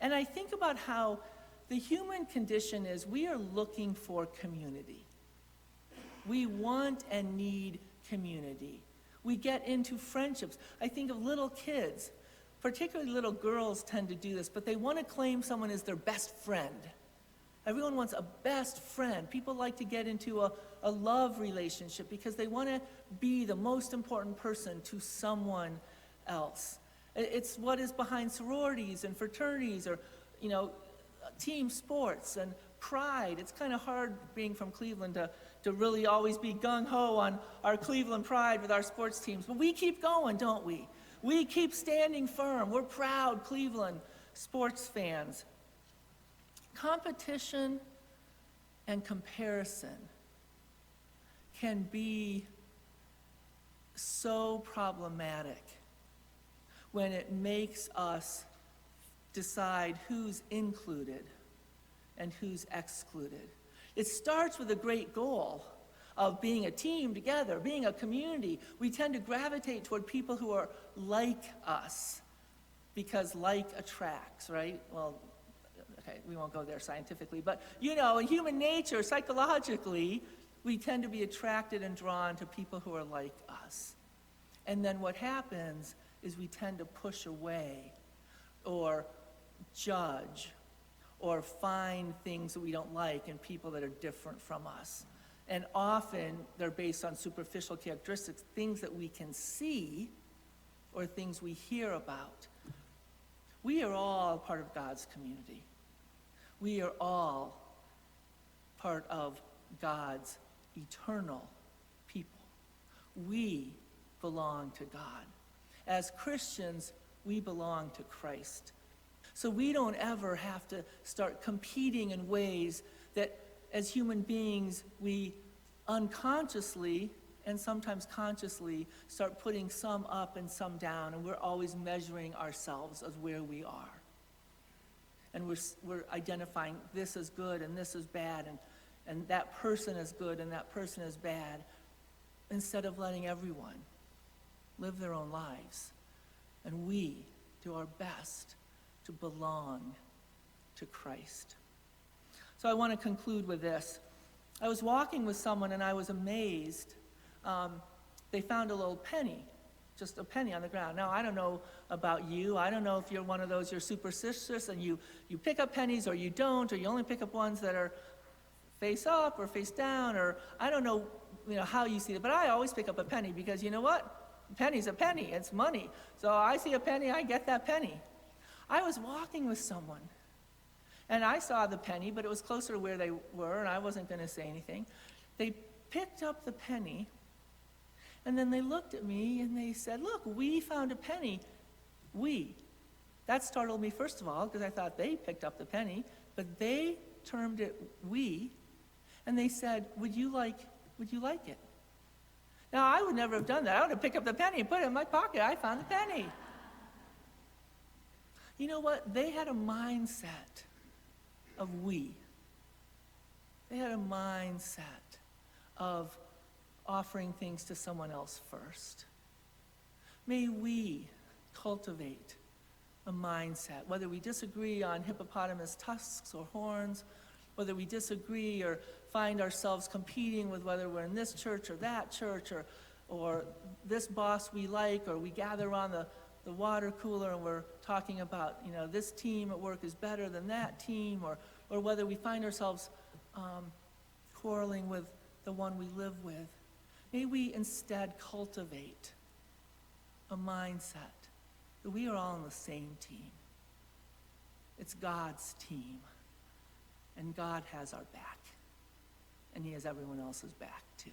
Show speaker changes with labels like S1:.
S1: And I think about how the human condition is we are looking for community. We want and need community. We get into friendships. I think of little kids, particularly little girls tend to do this, but they want to claim someone as their best friend. Everyone wants a best friend. People like to get into a love relationship because they want to be the most important person to someone else. It's what is behind sororities and fraternities or, team sports and pride. It's kind of hard being from Cleveland to really always be gung-ho on our Cleveland pride with our sports teams. But we keep going, don't we? We keep standing firm. We're proud Cleveland sports fans. Competition and comparison can be so problematic when it makes us decide who's included and who's excluded. It starts with a great goal of being a team together, being a community. We tend to gravitate toward people who are like us because like attracts, right? Well, okay, we won't go there scientifically, but in human nature, psychologically, we tend to be attracted and drawn to people who are like us. And then what happens is we tend to push away or judge or find things that we don't like in people that are different from us. And often they're based on superficial characteristics, things that we can see or things we hear about. We are all part of God's community. We are all part of God's eternal people. We belong to God. As Christians, we belong to Christ. So we don't ever have to start competing in ways that as human beings we unconsciously and sometimes consciously start putting some up and some down, and we're always measuring ourselves as where we are. And we're identifying this is good and this is bad, and that person is good and that person is bad, instead of letting everyone live their own lives. And we do our best to belong to Christ. So I want to conclude with this. I was walking with someone and I was amazed. They found a little penny, just a penny on the ground. Now, I don't know about you. I don't know if you're one of those, you're superstitious and you pick up pennies or you don't, or you only pick up ones that are face up or face down, or I don't know, how you see it. But I always pick up a penny because you know what? A penny's a penny. It's money. So I see a penny, I get that penny. I was walking with someone, and I saw the penny, but it was closer to where they were, and I wasn't going to say anything. They picked up the penny, and then they looked at me, and they said, "Look, we found a penny." We. That startled me, first of all, because I thought they picked up the penny, but they termed it we, and they said, would you like it? Now, I would never have done that. I would have picked up the penny and put it in my pocket. I found the penny. You know what? They had a mindset of we. They had a mindset of offering things to someone else first. May we cultivate a mindset, whether we disagree on hippopotamus tusks or horns, whether we disagree or find ourselves competing with whether we're in this church or that church, or this boss we like, or we gather around the water cooler and we're talking about, this team at work is better than that team, or whether we find ourselves quarreling with the one we live with. May we instead cultivate a mindset that we are all on the same team. It's God's team, and God has our back, and He has everyone else's back too.